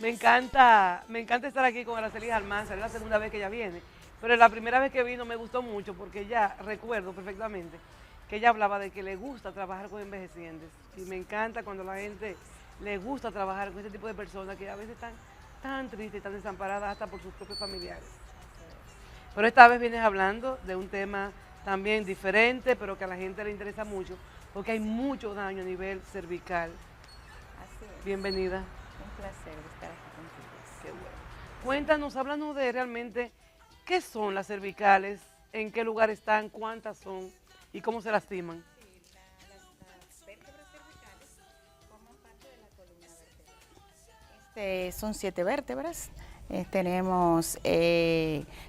Me encanta estar aquí con Araceli Almanzar, es la segunda vez que ella viene, pero la primera vez que vino me gustó mucho porque ella, recuerdo perfectamente, que ella hablaba de que le gusta trabajar con envejecientes y me encanta cuando la gente le gusta trabajar con este tipo de personas que a veces están tan tristes y tan desamparadas hasta por sus propios familiares. Pero esta vez vienes hablando de un tema también diferente, pero que a la gente le interesa mucho, porque hay mucho daño a nivel cervical. Así es, Bienvenida. un placer estar aquí contigo. Qué bueno. Cuéntanos, háblanos de realmente qué son las cervicales, en qué lugar están, cuántas son y cómo se lastiman. Las vértebras cervicales forman parte de la columna vertebral. Son 7 vértebras. Tenemos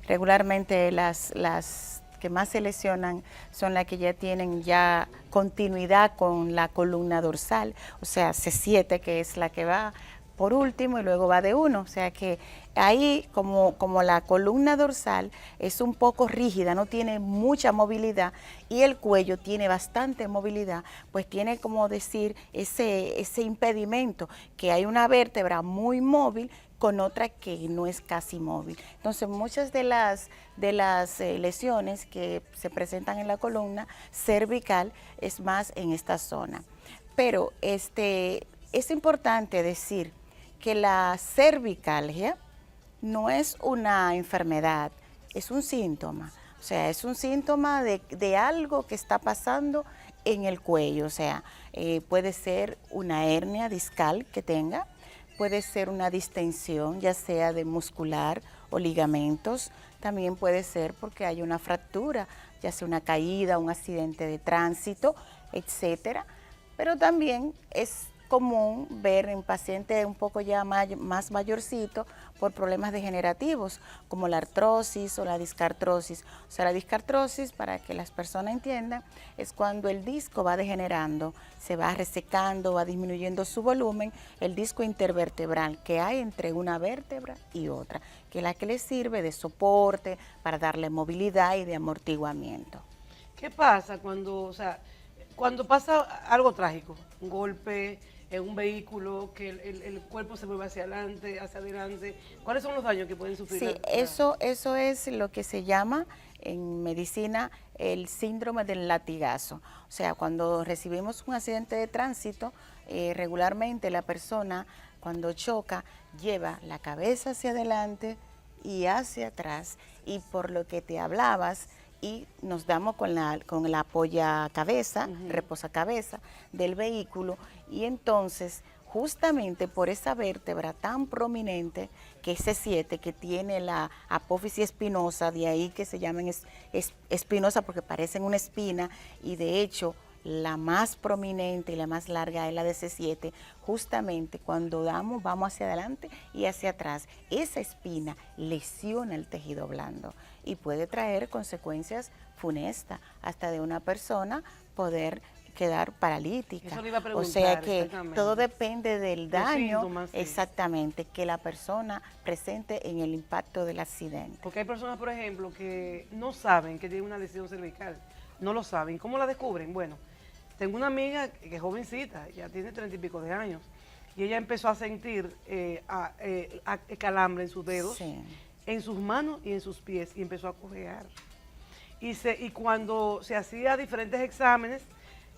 regularmente las que más se lesionan son las que ya tienen ya continuidad con la columna dorsal, o sea, C7, que es la que va por último y luego va de uno, o sea que ahí como la columna dorsal es un poco rígida, no tiene mucha movilidad y el cuello tiene bastante movilidad, pues tiene como decir ese impedimento, que hay una vértebra muy móvil con otra que no es casi móvil. Entonces muchas de las lesiones que se presentan en la columna cervical es más en esta zona. Pero es importante decir que la cervicalgia no es una enfermedad, es un síntoma. O sea, es un síntoma de algo que está pasando en el cuello. O sea, puede ser una hernia discal que tenga, puede ser una distensión, ya sea de muscular o ligamentos. También puede ser porque hay una fractura, ya sea una caída, un accidente de tránsito, etcétera. Pero también es común ver en pacientes un poco ya más mayorcitos por problemas degenerativos como la artrosis o la discartrosis. O sea, la discartrosis, para que las personas entiendan, es cuando el disco va degenerando, se va resecando, va disminuyendo su volumen, el disco intervertebral que hay entre una vértebra y otra, que es la que le sirve de soporte para darle movilidad y de amortiguamiento. ¿Qué pasa cuando, o sea, cuando pasa algo trágico, un golpe en un vehículo, que el cuerpo se mueve hacia adelante, hacia adelante? ¿Cuáles son los daños que pueden sufrir? Sí, eso es lo que se llama en medicina el síndrome del latigazo. O sea, cuando recibimos un accidente de tránsito, regularmente la persona cuando choca lleva la cabeza hacia adelante y hacia atrás, y por lo que te hablabas, y nos damos con la apoya cabeza, reposacabeza del vehículo, y entonces justamente por esa vértebra tan prominente que es C7, que tiene la apófisis espinosa, de ahí que se llaman espinosa porque parecen una espina, y de hecho la más prominente y la más larga es la de C7, justamente cuando vamos hacia adelante y hacia atrás, esa espina lesiona el tejido blando y puede traer consecuencias funestas, hasta de una persona poder quedar paralítica. Eso le iba a preguntar, o sea que todo depende del daño, síntomas, sí, exactamente, que la persona presente en el impacto del accidente. porque hay personas, por ejemplo, que no saben que tienen una lesión cervical, no lo saben. ¿Cómo la descubren? Bueno, tengo una amiga que es jovencita, ya tiene 30 y pico de años, y ella empezó a sentir calambre en sus dedos, Sí. en sus manos y en sus pies, y empezó a cojear. Y cuando se hacía diferentes exámenes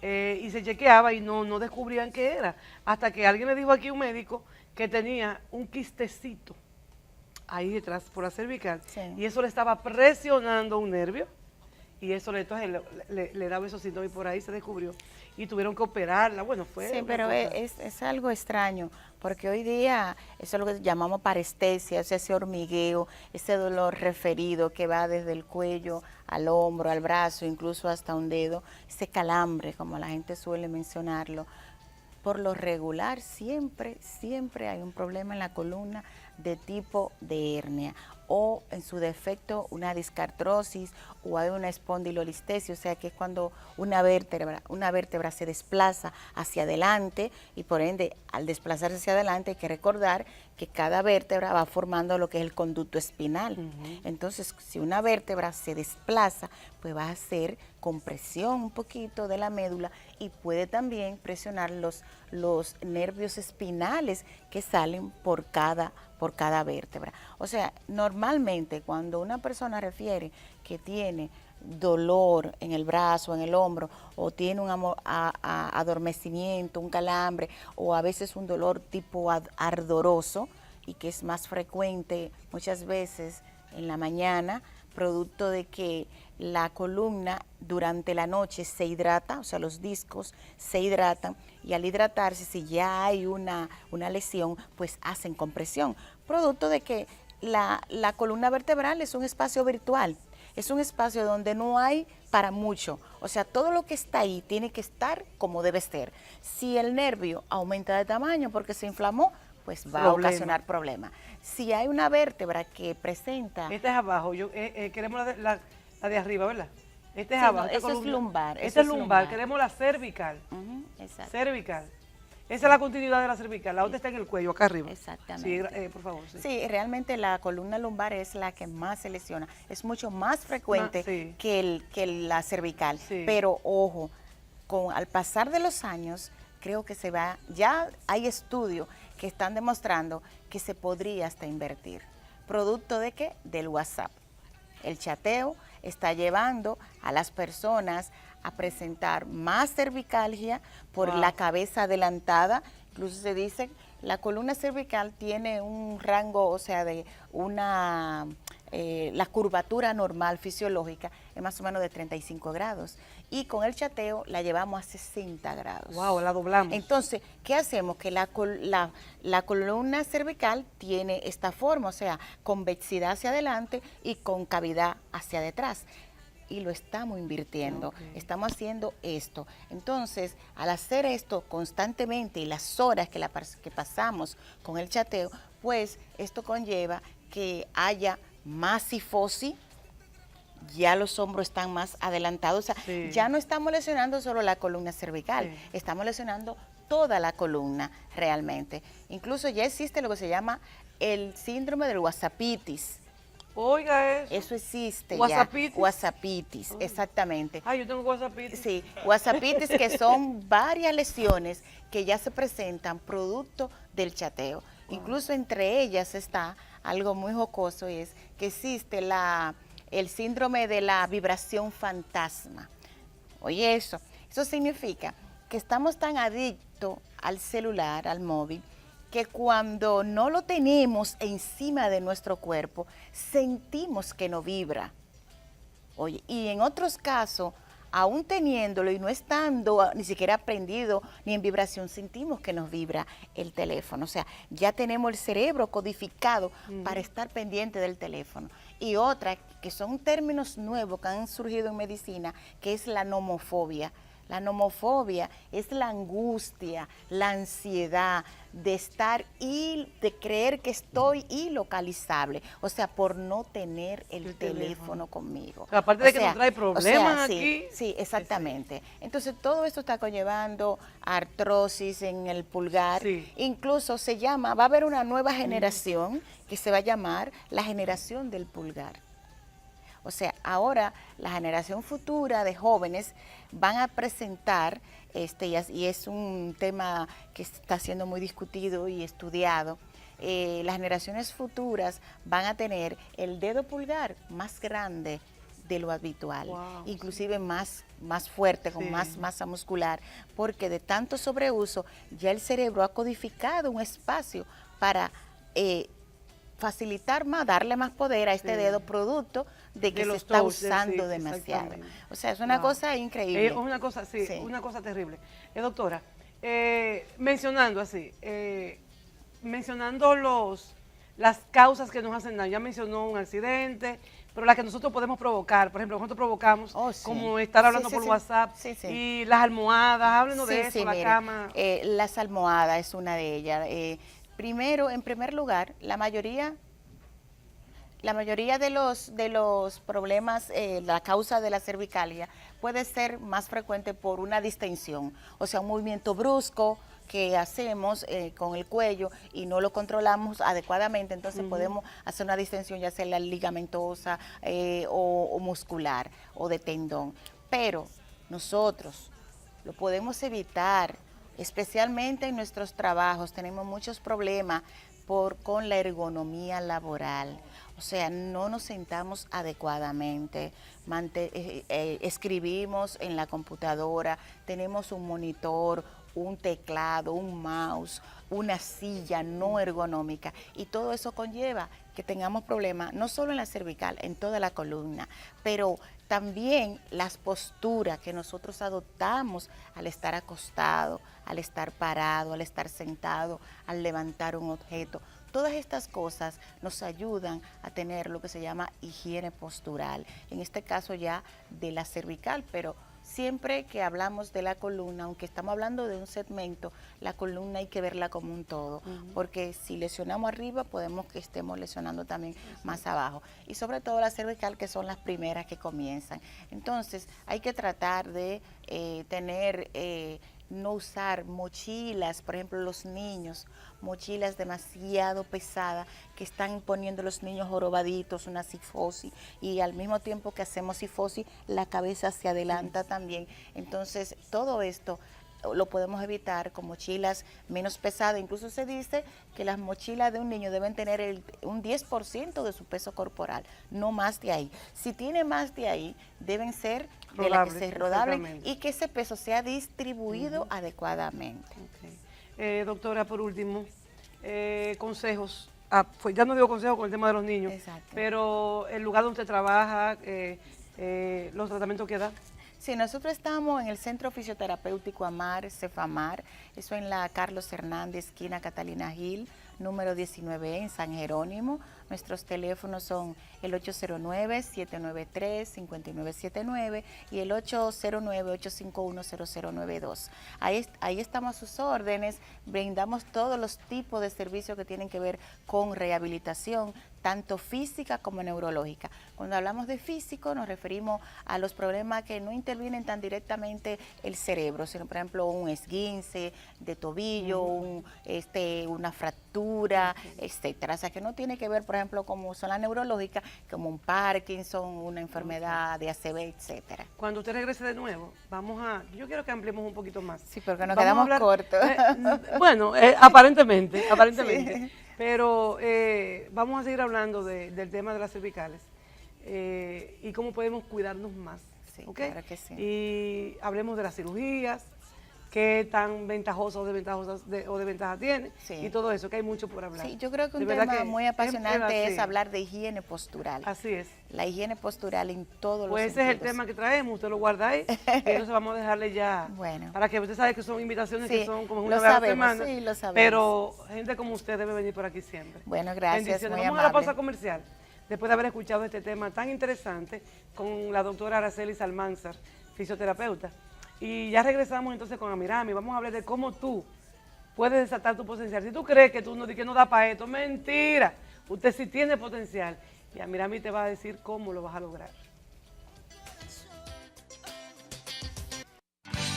y se chequeaba y no descubrían qué era, hasta que alguien le dijo aquí, un médico, que tenía un quistecito ahí detrás por la cervical, Sí. y eso le estaba presionando un nervio, y eso entonces le daba esos síntomas, y por ahí se descubrió y tuvieron que operarla. Bueno, fue Sí, una pero cosa. es algo extraño, porque hoy día eso es lo que llamamos parestesia, o sea, ese hormigueo, ese dolor referido que va desde el cuello al hombro, al brazo, incluso hasta un dedo, ese calambre, como la gente suele mencionarlo. Por lo regular, siempre hay un problema en la columna de tipo de hernia, o en su defecto una discartrosis, o hay una espondilolistesia, o sea que es cuando una vértebra se desplaza hacia adelante, y por ende al desplazarse hacia adelante hay que recordar que cada vértebra va formando lo que es el conducto espinal. Entonces, si una vértebra se desplaza, pues va a hacer compresión un poquito de la médula y puede también presionar los nervios espinales que salen por cada vértebra. O sea, normalmente cuando una persona refiere que tiene dolor en el brazo, en el hombro, o tiene un adormecimiento, un calambre, o a veces un dolor tipo ardoroso, y que es más frecuente muchas veces en la mañana, producto de que la columna durante la noche se hidrata, o sea, los discos se hidratan, y al hidratarse, si ya hay una lesión, pues hacen compresión, producto de que la columna vertebral es un espacio virtual. Es un espacio donde no hay para mucho, o sea, todo lo que está ahí tiene que estar como debe ser. Si el nervio aumenta de tamaño porque se inflamó, pues va a ocasionar problemas. Si hay una vértebra que presenta... Esta es abajo, queremos la de arriba, ¿verdad? Esta es sí, abajo. No, esta es lumbar. Esta es lumbar, queremos la cervical. Exacto. Cervical. Esa es la continuidad de la cervical, la otra está en el cuello, acá arriba. Exactamente. Sí, por favor. Sí. Sí, realmente la columna lumbar es la que más se lesiona. Es mucho más frecuente que la cervical. Sí. Pero ojo, al pasar de los años, creo que ya hay estudios que están demostrando que se podría hasta invertir. ¿Producto de qué? Del WhatsApp. El chateo está llevando a las personas a presentar más cervicalgia por la cabeza adelantada. Incluso se dice la columna cervical tiene un rango, o sea, de la curvatura normal fisiológica es más o menos de 35 grados. Y con el chateo la llevamos a 60 grados. Wow, la doblamos. Entonces, ¿qué hacemos? Que la columna cervical tiene esta forma, o sea, convexidad hacia adelante y concavidad hacia detrás. Y lo estamos invirtiendo, estamos haciendo esto. Entonces, al hacer esto constantemente y las horas que pasamos con el chateo, pues esto conlleva que haya más cifosis, ya los hombros están más adelantados, o sea, ya no estamos lesionando solo la columna cervical, estamos lesionando toda la columna realmente. Incluso ya existe lo que se llama el síndrome del WhatsAppitis. Oiga eso. Eso existe ¿WhatsAppitis? ya. WhatsAppitis, exactamente. Ay, yo tengo WhatsAppitis. Sí, WhatsAppitis que son varias lesiones que ya se presentan producto del chateo. Incluso entre ellas está algo muy jocoso, y es que existe el síndrome de la vibración fantasma. Oye, eso significa que estamos tan adictos al celular, al móvil, que cuando no lo tenemos encima de nuestro cuerpo, sentimos que no vibra. Oye, y en otros casos, aún teniéndolo y no estando ni siquiera prendido ni en vibración, sentimos que nos vibra el teléfono. O sea, ya tenemos el cerebro codificado para estar pendiente del teléfono. Y otra, que son términos nuevos que han surgido en medicina, que es la nomofobia. La nomofobia es la angustia, la ansiedad de estar y de creer que estoy ilocalizable, o sea, por no tener el teléfono conmigo. O sea, aparte de que nos trae problemas aquí. Sí, exactamente. Entonces, todo esto está conllevando artrosis en el pulgar. Incluso va a haber una nueva generación que se va a llamar la generación del pulgar. O sea, ahora la generación futura de jóvenes van a presentar, y es un tema que está siendo muy discutido y estudiado, las generaciones futuras van a tener el dedo pulgar más grande de lo habitual, inclusive más fuerte, con más masa muscular, porque de tanto sobreuso ya el cerebro ha codificado un espacio para facilitar más, darle más poder a este dedo, producto de que se está usando demasiado. O sea, es una cosa increíble. Es una cosa, una cosa terrible. Doctora, mencionando las causas que nos hacen daño, ya mencionó un accidente, pero las que nosotros podemos provocar, por ejemplo, nosotros provocamos, como estar hablando por WhatsApp, y las almohadas, háblenos de eso, la cama. Las almohadas es una de ellas. Primero, en primer lugar, la mayoría de los problemas, la causa de la cervicalia puede ser más frecuente por una distensión, o sea, un movimiento brusco que hacemos con el cuello y no lo controlamos adecuadamente, entonces podemos hacer una distensión ya sea la ligamentosa o muscular o de tendón. Pero nosotros lo podemos evitar, especialmente en nuestros trabajos. Tenemos muchos problemas con la ergonomía laboral. O sea, no nos sentamos adecuadamente, escribimos en la computadora, tenemos un monitor, un teclado, un mouse, una silla no ergonómica, y todo eso conlleva que tengamos problemas no solo en la cervical, en toda la columna, pero también las posturas que nosotros adoptamos al estar acostado, al estar parado, al estar sentado, al levantar un objeto. Todas estas cosas nos ayudan a tener lo que se llama higiene postural, en este caso ya de la cervical, pero siempre que hablamos de la columna, aunque estamos hablando de un segmento, la columna hay que verla como un todo, porque si lesionamos arriba podemos que estemos lesionando también más abajo, y sobre todo la cervical, que son las primeras que comienzan. Entonces hay que tratar de no usar mochilas, por ejemplo los niños, mochilas demasiado pesadas que están poniendo los niños jorobaditos, una cifosis, y al mismo tiempo que hacemos cifosis la cabeza se adelanta también. Entonces todo esto lo podemos evitar con mochilas menos pesadas. Incluso se dice que las mochilas de un niño deben tener un 10% de su peso corporal, no más de ahí. Si tiene más de ahí, deben ser de la que se rodables y que ese peso sea distribuido adecuadamente. Doctora, por último, consejos. Ya no digo consejos con el tema de los niños, pero el lugar donde usted trabaja, los tratamientos que da. Sí, nosotros estamos en el Centro Fisioterapéutico AMAR, Cefamar, eso en la Carlos Hernández, esquina Catalina Gil, número 19 en San Jerónimo. Nuestros teléfonos son el 809-793-5979 y el 809-851-0092. Ahí estamos a sus órdenes, brindamos todos los tipos de servicios que tienen que ver con rehabilitación, tanto física como neurológica. Cuando hablamos de físico nos referimos a los problemas que no intervienen tan directamente el cerebro, sino por ejemplo un esguince de tobillo, una fractura, etcétera. O sea, que no tiene que ver, por ejemplo, como son las neurológicas, como un Parkinson, una enfermedad de ACV, etcétera. Cuando usted regrese de nuevo, yo quiero que ampliemos un poquito más. Sí, porque nos quedamos cortos. Bueno, aparentemente. Sí. Pero vamos a seguir hablando del tema de las cervicales y cómo podemos cuidarnos más. Sí, ¿okay? Claro que sí. Y hablemos de las cirugías, qué tan ventajosas o desventajas tiene, y todo eso, que hay mucho por hablar. Sí, yo creo que un tema muy apasionante es hablar de higiene postural. Así es. La higiene postural en todos los sentidos. Pues ese es el tema que traemos, usted lo guarda ahí, y entonces vamos a dejarle ya, para que usted sabe que son invitaciones que son como una vez a la semana, sí, lo sabemos. Pero gente como usted debe venir por aquí siempre. Bueno, gracias, muy Vamos a la pausa comercial, después de haber escuchado este tema tan interesante con la doctora Aracelis Almanzar, fisioterapeuta. Y ya regresamos entonces con Amirami. Vamos a hablar de cómo tú puedes desatar tu potencial. Si tú crees que tú no da para esto, mentira. Usted sí tiene potencial. Y Amirami te va a decir cómo lo vas a lograr.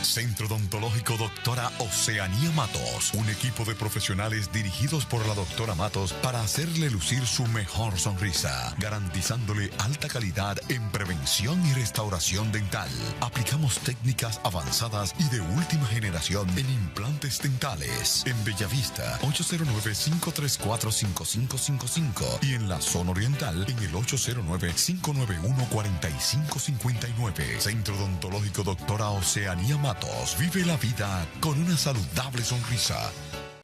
Centro Odontológico Doctora Oceanía Matos, un equipo de profesionales dirigidos por la doctora Matos para hacerle lucir su mejor sonrisa, garantizándole alta calidad en prevención y restauración dental. Aplicamos técnicas avanzadas y de última generación en implantes dentales. En Bellavista, 809-534-5555 y en la zona oriental en el 809-591-4559. Centro Odontológico Doctora Oceanía Matos. Vive la vida con una saludable sonrisa.